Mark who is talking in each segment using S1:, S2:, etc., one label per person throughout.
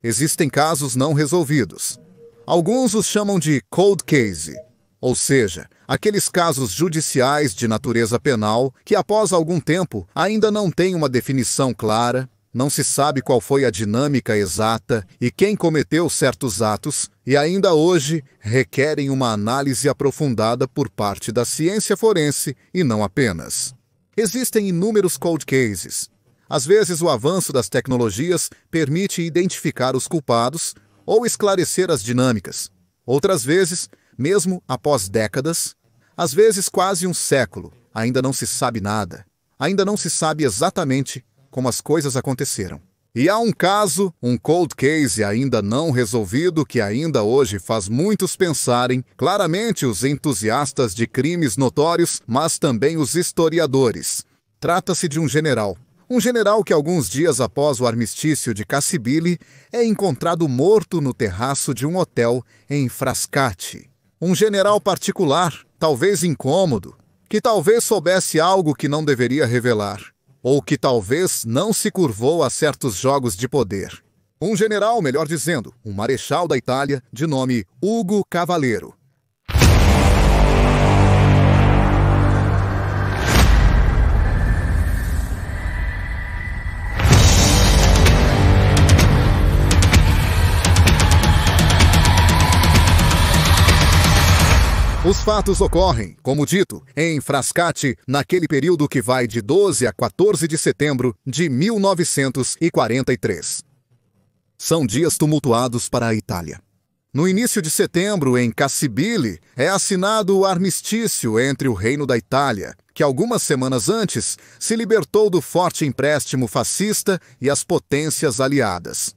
S1: Existem casos não resolvidos. Alguns os chamam de cold case, ou seja, aqueles casos judiciais de natureza penal que após algum tempo ainda não têm uma definição clara, não se sabe qual foi a dinâmica exata e quem cometeu certos atos e ainda hoje requerem uma análise aprofundada por parte da ciência forense e não apenas. Existem inúmeros cold cases. Às vezes o avanço das tecnologias permite identificar os culpados ou esclarecer as dinâmicas. Outras vezes, mesmo após décadas, às vezes quase um século, ainda não se sabe nada. Ainda não se sabe exatamente como as coisas aconteceram. E há um caso, um cold case ainda não resolvido que ainda hoje faz muitos pensarem, claramente os entusiastas de crimes notórios, mas também os historiadores. Trata-se de um general. Um general que alguns dias após o armistício de Cassibile é encontrado morto no terraço de um hotel em Frascati. Um general particular, talvez incômodo, que talvez soubesse algo que não deveria revelar, ou que talvez não se curvou a certos jogos de poder. Um general, melhor dizendo, um marechal da Itália, de nome Ugo Cavallero. Os fatos ocorrem, como dito, em Frascati, naquele período que vai de 12 a 14 de setembro de 1943. São dias tumultuados para a Itália. No início de setembro, em Cassibile, é assinado o armistício entre o Reino da Itália, que algumas semanas antes se libertou do forte empréstimo fascista e as potências aliadas.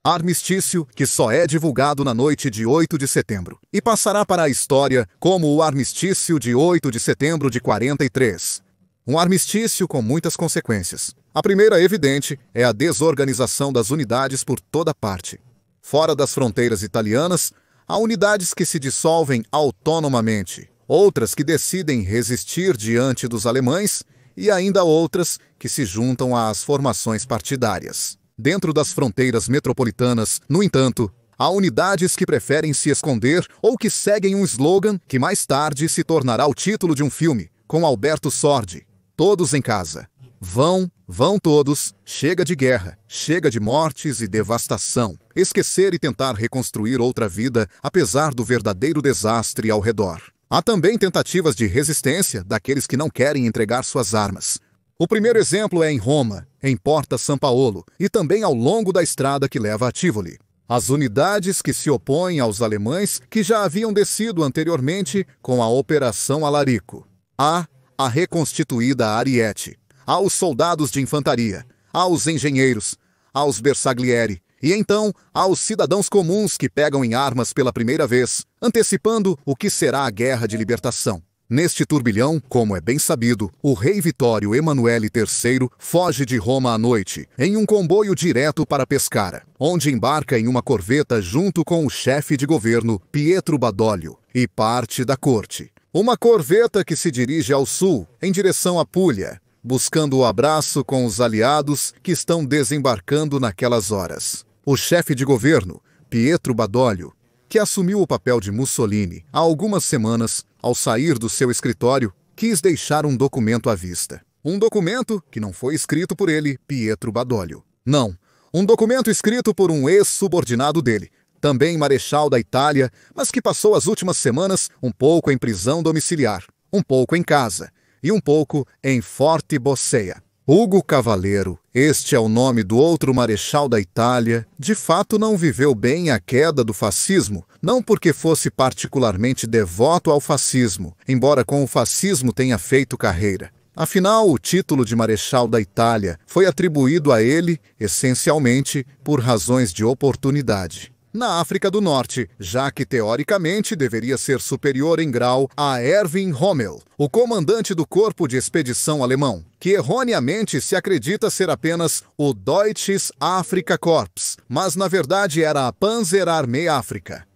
S1: Armistício que só é divulgado na noite de 8 de setembro e passará para a história como o armistício de 8 de setembro de 43. Um armistício com muitas consequências. A primeira, evidente, é a desorganização das unidades por toda parte. Fora das fronteiras italianas, há unidades que se dissolvem autonomamente, outras que decidem resistir diante dos alemães e ainda outras que se juntam às formações partidárias. Dentro das fronteiras metropolitanas, no entanto, há unidades que preferem se esconder ou que seguem um slogan que mais tarde se tornará o título de um filme, com Alberto Sordi: Todos em casa. Vão todos, chega de guerra, chega de mortes e devastação. Esquecer e tentar reconstruir outra vida, apesar do verdadeiro desastre ao redor. Há também tentativas de resistência daqueles que não querem entregar suas armas. O primeiro exemplo é em Roma, em Porta San Paolo, e também ao longo da estrada que leva a Tivoli. As unidades que se opõem aos alemães que já haviam descido anteriormente com a Operação Alarico. Há a reconstituída Ariete. Há os soldados de infantaria. Há os engenheiros. Há os bersaglieri. E então há os cidadãos comuns que pegam em armas pela primeira vez, antecipando o que será a Guerra de Libertação. Neste turbilhão, como é bem sabido, o rei Vitório Emanuele III foge de Roma à noite, em um comboio direto para Pescara, onde embarca em uma corveta junto com o chefe de governo, Pietro Badoglio, e parte da corte. Uma corveta que se dirige ao sul, em direção à Puglia, buscando o abraço com os aliados que estão desembarcando naquelas horas. O chefe de governo, Pietro Badoglio, que assumiu o papel de Mussolini há algumas semanas, ao sair do seu escritório, quis deixar um documento à vista. Um documento que não foi escrito por ele, Pietro Badoglio. Não, um documento escrito por um ex-subordinado dele, também marechal da Itália, mas que passou as últimas semanas um pouco em prisão domiciliar, um pouco em casa e um pouco em Forte Bossea. Ugo Cavallero, este é o nome do outro marechal da Itália, de fato não viveu bem a queda do fascismo, não porque fosse particularmente devoto ao fascismo, embora com o fascismo tenha feito carreira. Afinal, o título de marechal da Itália foi atribuído a ele, essencialmente, por razões de oportunidade. Na África do Norte, já que teoricamente deveria ser superior em grau a Erwin Rommel, o comandante do corpo de expedição alemão, que erroneamente se acredita ser apenas o Deutsches Afrika Korps, mas na verdade era a Panzerarmee África.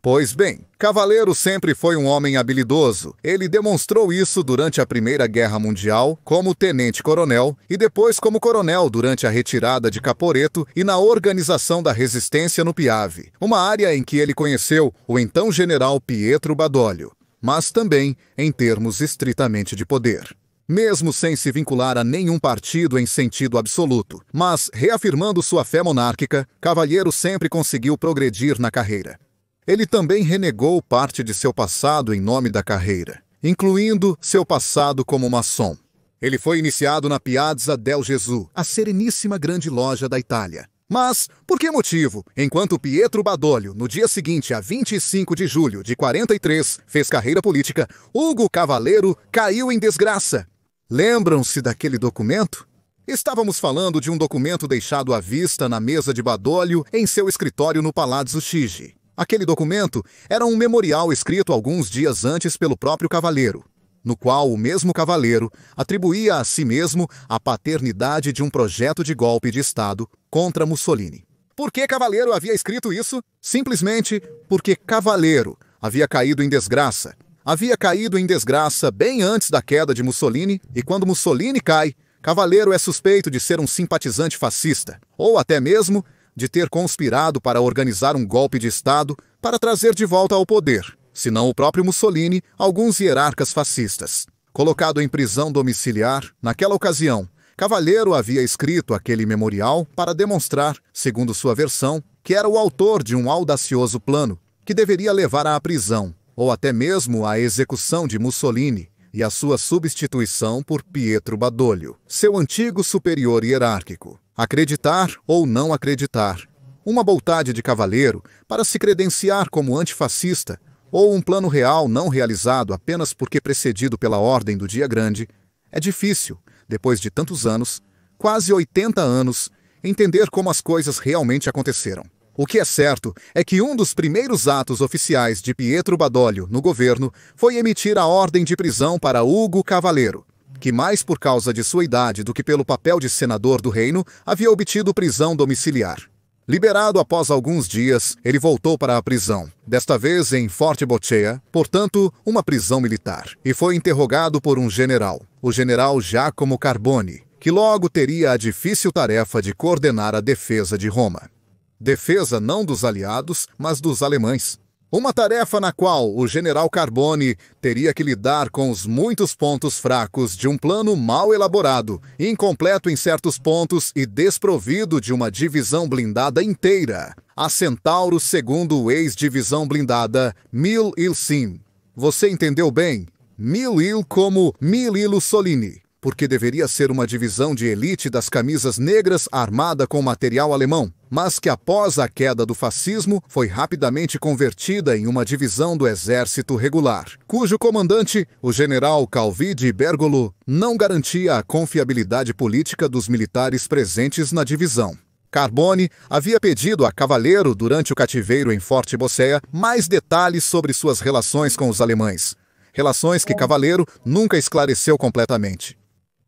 S1: Pois bem, Cavaleiro sempre foi um homem habilidoso. Ele demonstrou isso durante a Primeira Guerra Mundial como tenente-coronel e depois como coronel durante a retirada de Caporetto e na organização da resistência no Piave, uma área em que ele conheceu o então general Pietro Badoglio, mas também em termos estritamente de poder. Mesmo sem se vincular a nenhum partido em sentido absoluto, mas reafirmando sua fé monárquica, Cavaliero sempre conseguiu progredir na carreira. Ele também renegou parte de seu passado em nome da carreira, incluindo seu passado como maçom. Ele foi iniciado na Piazza del Gesù, a sereníssima grande loja da Itália. Mas, por que motivo, enquanto Pietro Badoglio, no dia seguinte, a 25 de julho de 43, fez carreira política, Ugo Cavaleiro caiu em desgraça? Lembram-se daquele documento? Estávamos falando de um documento deixado à vista na mesa de Badoglio em seu escritório no Palazzo Chigi. Aquele documento era um memorial escrito alguns dias antes pelo próprio Cavaleiro, no qual o mesmo Cavaleiro atribuía a si mesmo a paternidade de um projeto de golpe de Estado contra Mussolini. Por que Cavaleiro havia escrito isso? Simplesmente porque Cavaleiro havia caído em desgraça. Havia caído em desgraça bem antes da queda de Mussolini, e quando Mussolini cai, Cavaleiro é suspeito de ser um simpatizante fascista, ou até mesmo de ter conspirado para organizar um golpe de Estado para trazer de volta ao poder, se não o próprio Mussolini, alguns hierarcas fascistas. Colocado em prisão domiciliar, naquela ocasião, Cavaleiro havia escrito aquele memorial para demonstrar, segundo sua versão, que era o autor de um audacioso plano que deveria levar à prisão, ou até mesmo à execução de Mussolini e a sua substituição por Pietro Badoglio, seu antigo superior hierárquico. Acreditar ou não acreditar. Uma boutade de Cavaleiro para se credenciar como antifascista, ou um plano real não realizado apenas porque precedido pela ordem do dia grande, é difícil, depois de tantos anos, quase 80 anos, entender como as coisas realmente aconteceram. O que é certo é que um dos primeiros atos oficiais de Pietro Badoglio no governo foi emitir a ordem de prisão para Ugo Cavaleiro, que mais por causa de sua idade do que pelo papel de senador do reino, havia obtido prisão domiciliar. Liberado após alguns dias, ele voltou para a prisão, desta vez em Forte Boccea, portanto, uma prisão militar, e foi interrogado por um general, o general Giacomo Carboni, que logo teria a difícil tarefa de coordenar a defesa de Roma. Defesa não dos aliados, mas dos alemães. Uma tarefa na qual o general Carboni teria que lidar com os muitos pontos fracos de um plano mal elaborado, incompleto em certos pontos e desprovido de uma divisão blindada inteira. A Centauro segundo o ex-divisão blindada Mil-il-Sim. Você entendeu bem? Mil-il como Mil-il-Mussolini, porque deveria ser uma divisão de elite das camisas negras armada com material alemão, mas que após a queda do fascismo foi rapidamente convertida em uma divisão do exército regular, cujo comandante, o general Calvi Bergolo, não garantia a confiabilidade política dos militares presentes na divisão. Carboni havia pedido a Cavaleiro, durante o cativeiro em Forte Boccea, mais detalhes sobre suas relações com os alemães, relações que Cavaleiro nunca esclareceu completamente.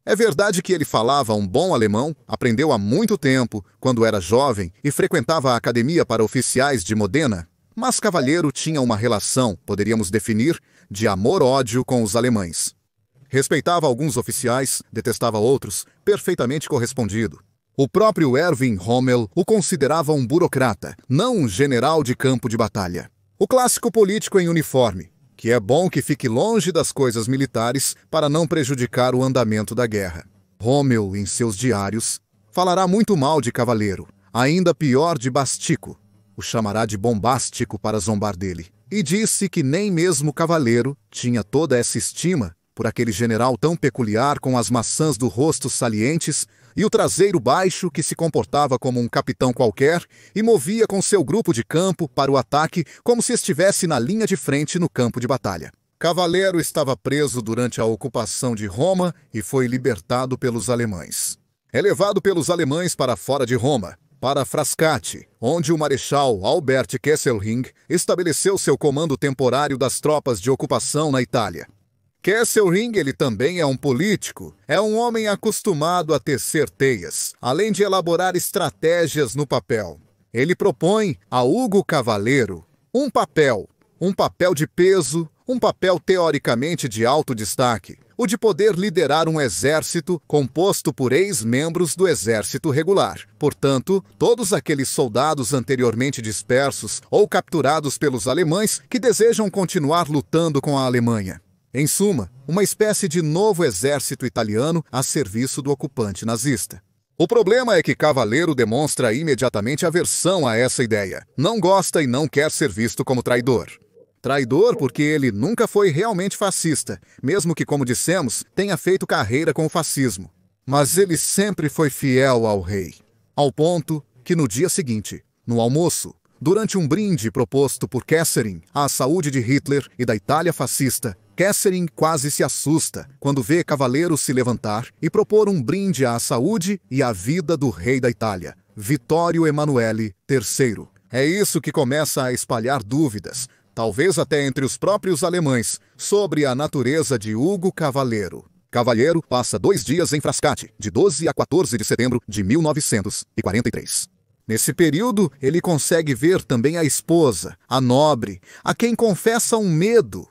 S1: É verdade que ele falava um bom alemão, aprendeu há muito tempo, quando era jovem, e frequentava a academia para oficiais de Modena, mas Cavaleiro tinha uma relação, poderíamos definir, de amor-ódio com os alemães. Respeitava alguns oficiais, detestava outros, perfeitamente correspondido. O próprio Erwin Rommel o considerava um burocrata, não um general de campo de batalha. O clássico político em uniforme, que é bom que fique longe das coisas militares para não prejudicar o andamento da guerra. Rommel, em seus diários, falará muito mal de Cavaleiro, ainda pior de Bastico, o chamará de bombástico para zombar dele, e disse que nem mesmo Cavaleiro tinha toda essa estima por aquele general tão peculiar com as maçãs do rosto salientes e o traseiro baixo que se comportava como um capitão qualquer e movia com seu grupo de campo para o ataque como se estivesse na linha de frente no campo de batalha. Cavaleiro estava preso durante a ocupação de Roma e foi libertado pelos alemães. É levado pelos alemães para fora de Roma, para Frascati, onde o marechal Albert Kesselring estabeleceu seu comando temporário das tropas de ocupação na Itália. Kesselring, ele também é um político, é um homem acostumado a tecer teias, além de elaborar estratégias no papel. Ele propõe a Ugo Cavaleiro um papel Um papel de peso, um papel teoricamente de alto destaque, o de poder liderar um exército composto por ex-membros do exército regular. Portanto, todos aqueles soldados anteriormente dispersos ou capturados pelos alemães que desejam continuar lutando com a Alemanha. Em suma, uma espécie de novo exército italiano a serviço do ocupante nazista. O problema é que Cavaleiro demonstra imediatamente aversão a essa ideia. Não gosta e não quer ser visto como traidor. Traidor porque ele nunca foi realmente fascista, mesmo que, como dissemos, tenha feito carreira com o fascismo. Mas ele sempre foi fiel ao rei. Ao ponto que no dia seguinte, no almoço, durante um brinde proposto por Kesselring à saúde de Hitler e da Itália fascista, Kesselring quase se assusta quando vê Cavaleiro se levantar e propor um brinde à saúde e à vida do rei da Itália, Vittorio Emanuele III. É isso que começa a espalhar dúvidas, talvez até entre os próprios alemães, sobre a natureza de Ugo Cavaleiro. Cavaleiro passa 2 dias em Frascati, de 12 a 14 de setembro de 1943. Nesse período, ele consegue ver também a esposa, a nobre, a quem confessa um medo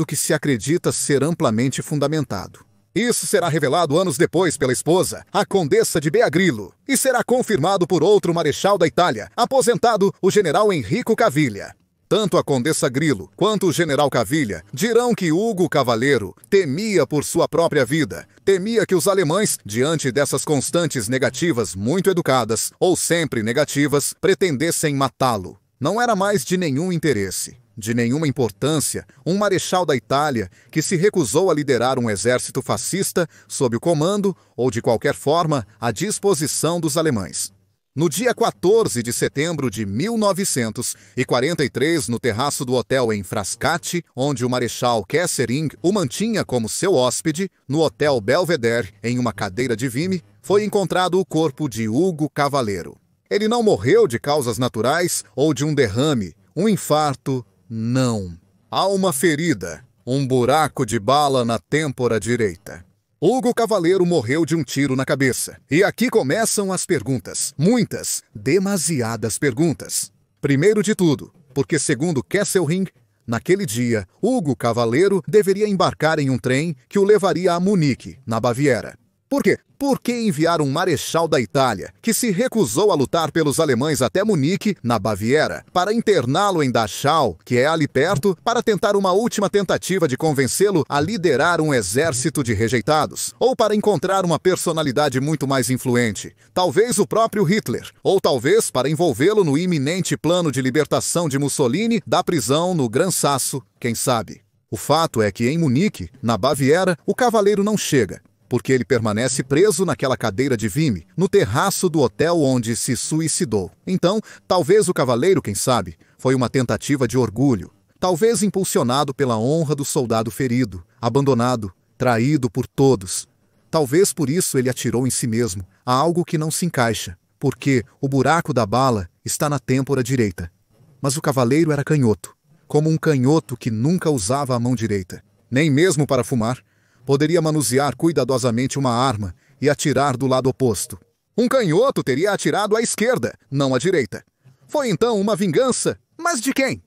S1: que se acredita ser amplamente fundamentado. Isso será revelado anos depois pela esposa, a Condessa de Beagrilo, e será confirmado por outro marechal da Itália, aposentado, o general Enrico Caviglia. Tanto a Condessa Grilo quanto o general Caviglia dirão que Ugo Cavaleiro temia por sua própria vida, temia que os alemães, diante dessas constantes negativas muito educadas, ou sempre negativas, pretendessem matá-lo. Não era mais de nenhum interesse, de nenhuma importância, um marechal da Itália que se recusou a liderar um exército fascista sob o comando ou, de qualquer forma, à disposição dos alemães. No dia 14 de setembro de 1943, no terraço do hotel em Frascati, onde o marechal Kesselring o mantinha como seu hóspede, no Hotel Belvedere, em uma cadeira de vime, foi encontrado o corpo de Ugo Cavaleiro. Ele não morreu de causas naturais ou de um derrame, um infarto, não. Há uma ferida, um buraco de bala na têmpora direita. Ugo Cavaleiro morreu de um tiro na cabeça. E aqui começam as perguntas. Muitas, demasiadas perguntas. Primeiro de tudo, porque segundo Kesselring, naquele dia, Ugo Cavaleiro deveria embarcar em um trem que o levaria a Munique, na Baviera. Por quê? Por que enviar um marechal da Itália, que se recusou a lutar pelos alemães até Munique, na Baviera, para interná-lo em Dachau, que é ali perto, para tentar uma última tentativa de convencê-lo a liderar um exército de rejeitados? Ou para encontrar uma personalidade muito mais influente? Talvez o próprio Hitler, ou talvez para envolvê-lo no iminente plano de libertação de Mussolini da prisão no Gran Sasso, quem sabe? O fato é que em Munique, na Baviera, o Cavaleiro não chega, porque ele permanece preso naquela cadeira de vime, no terraço do hotel onde se suicidou. Então, talvez o Cavaleiro, quem sabe, foi uma tentativa de orgulho, talvez impulsionado pela honra do soldado ferido, abandonado, traído por todos. Talvez por isso ele atirou em si mesmo, a algo que não se encaixa, porque o buraco da bala está na têmpora direita. Mas o Cavaleiro era canhoto, como um canhoto que nunca usava a mão direita, nem mesmo para fumar. Poderia manusear cuidadosamente uma arma e atirar do lado oposto. Um canhoto teria atirado à esquerda, não à direita. Foi então uma vingança, mas de quem?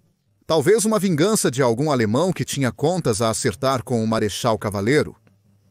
S1: Talvez uma vingança de algum alemão que tinha contas a acertar com o marechal Cavaleiro.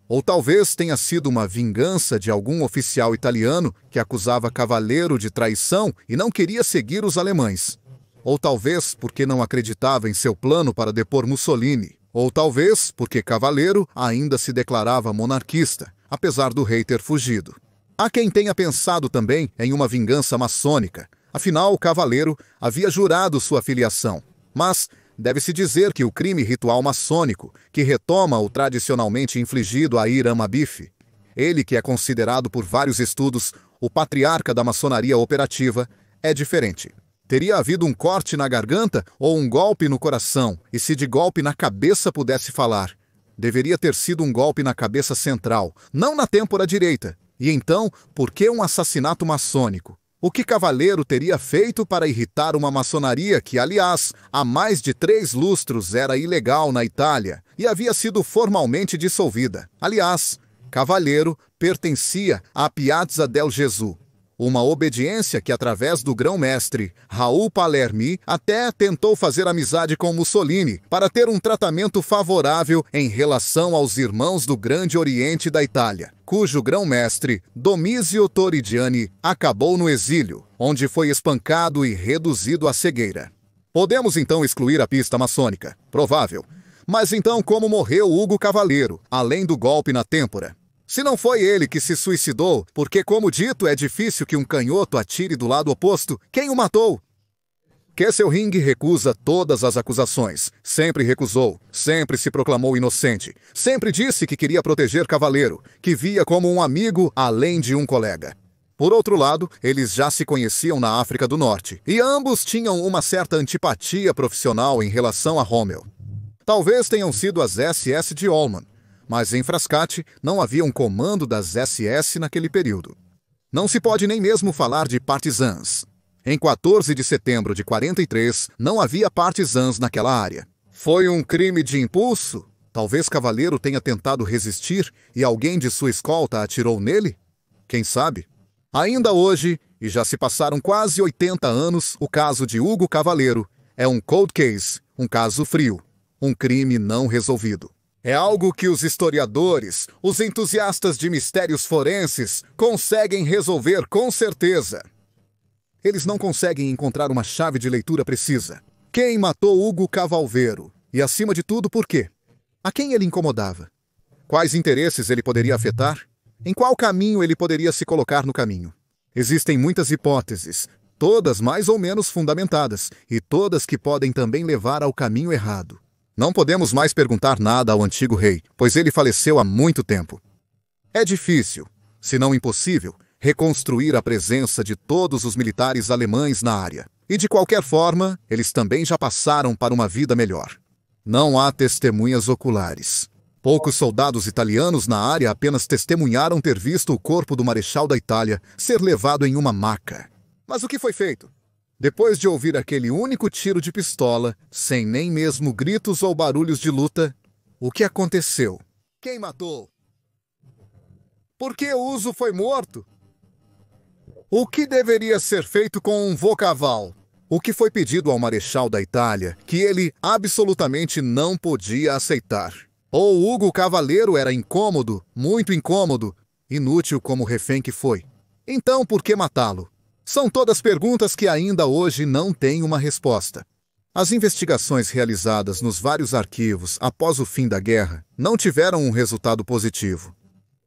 S1: Ou talvez tenha sido uma vingança de algum oficial italiano que acusava Cavaleiro de traição e não queria seguir os alemães. Ou talvez porque não acreditava em seu plano para depor Mussolini. Ou talvez porque Cavaleiro ainda se declarava monarquista, apesar do rei ter fugido. Há quem tenha pensado também em uma vingança maçônica. Afinal, Cavaleiro havia jurado sua filiação. Mas deve-se dizer que o crime ritual maçônico, que retoma o tradicionalmente infligido a Hiram Abif, ele que é considerado por vários estudos o patriarca da maçonaria operativa, é diferente. Teria havido um corte na garganta ou um golpe no coração, e se de golpe na cabeça pudesse falar, deveria ter sido um golpe na cabeça central, não na têmpora direita. E então, por que um assassinato maçônico? O que Cavaleiro teria feito para irritar uma maçonaria que, aliás, há mais de 3 lustros era ilegal na Itália e havia sido formalmente dissolvida? Aliás, Cavaleiro pertencia à Piazza del Gesù, Uma obediência que, através do grão-mestre Raul Palermi, até tentou fazer amizade com Mussolini para ter um tratamento favorável em relação aos irmãos do Grande Oriente da Itália, cujo grão-mestre, Domizio Torrigiani, acabou no exílio, onde foi espancado e reduzido à cegueira. Podemos então excluir a pista maçônica, provável. Mas então como morreu Ugo Cavaleiro, além do golpe na têmpora? Se não foi ele que se suicidou, porque, como dito, é difícil que um canhoto atire do lado oposto, quem o matou? Kesselring recusa todas as acusações. Sempre recusou, sempre se proclamou inocente. Sempre disse que queria proteger Cavaleiro, que via como um amigo além de um colega. Por outro lado, eles já se conheciam na África do Norte, e ambos tinham uma certa antipatia profissional em relação a Rommel. Talvez tenham sido as SS de Ullmann, mas em Frascati não havia um comando das SS naquele período. Não se pode nem mesmo falar de partisans. Em 14 de setembro de 43, não havia partisans naquela área. Foi um crime de impulso? Talvez Cavaleiro tenha tentado resistir e alguém de sua escolta atirou nele? Quem sabe? Ainda hoje, e já se passaram quase 80 anos, o caso de Ugo Cavaleiro é um cold case, um caso frio, um crime não resolvido. É algo que os historiadores, os entusiastas de mistérios forenses, conseguem resolver com certeza. Eles não conseguem encontrar uma chave de leitura precisa. Quem matou Ugo Cavaleiro? E, acima de tudo, por quê? A quem ele incomodava? Quais interesses ele poderia afetar? Em qual caminho ele poderia se colocar no caminho? Existem muitas hipóteses, todas mais ou menos fundamentadas, e todas que podem também levar ao caminho errado. Não podemos mais perguntar nada ao antigo rei, pois ele faleceu há muito tempo. É difícil, se não impossível, reconstruir a presença de todos os militares alemães na área. E de qualquer forma, eles também já passaram para uma vida melhor. Não há testemunhas oculares. Poucos soldados italianos na área apenas testemunharam ter visto o corpo do Marechal da Itália ser levado em uma maca. Mas o que foi feito? Depois de ouvir aquele único tiro de pistola, sem nem mesmo gritos ou barulhos de luta, o que aconteceu? Quem matou? Por que Uso foi morto? O que deveria ser feito com um vocaval? O que foi pedido ao Marechal da Itália, que ele absolutamente não podia aceitar? Ou Ugo Cavaleiro era incômodo, muito incômodo, inútil como refém que foi? Então por que matá-lo? São todas perguntas que ainda hoje não têm uma resposta. As investigações realizadas nos vários arquivos após o fim da guerra não tiveram um resultado positivo.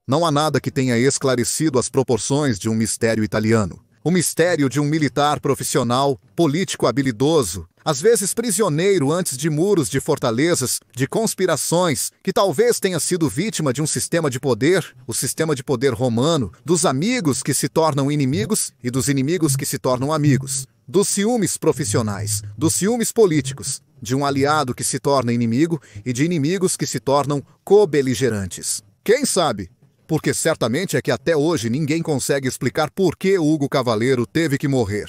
S1: Não há nada que tenha esclarecido as proporções de um mistério italiano. O mistério de um militar profissional, político habilidoso, às vezes prisioneiro antes de muros de fortalezas, de conspirações, que talvez tenha sido vítima de um sistema de poder, o sistema de poder romano, dos amigos que se tornam inimigos e dos inimigos que se tornam amigos, dos ciúmes profissionais, dos ciúmes políticos, de um aliado que se torna inimigo e de inimigos que se tornam co-beligerantes. Quem sabe? Porque certamente é que até hoje ninguém consegue explicar por que Ugo Cavaleiro teve que morrer.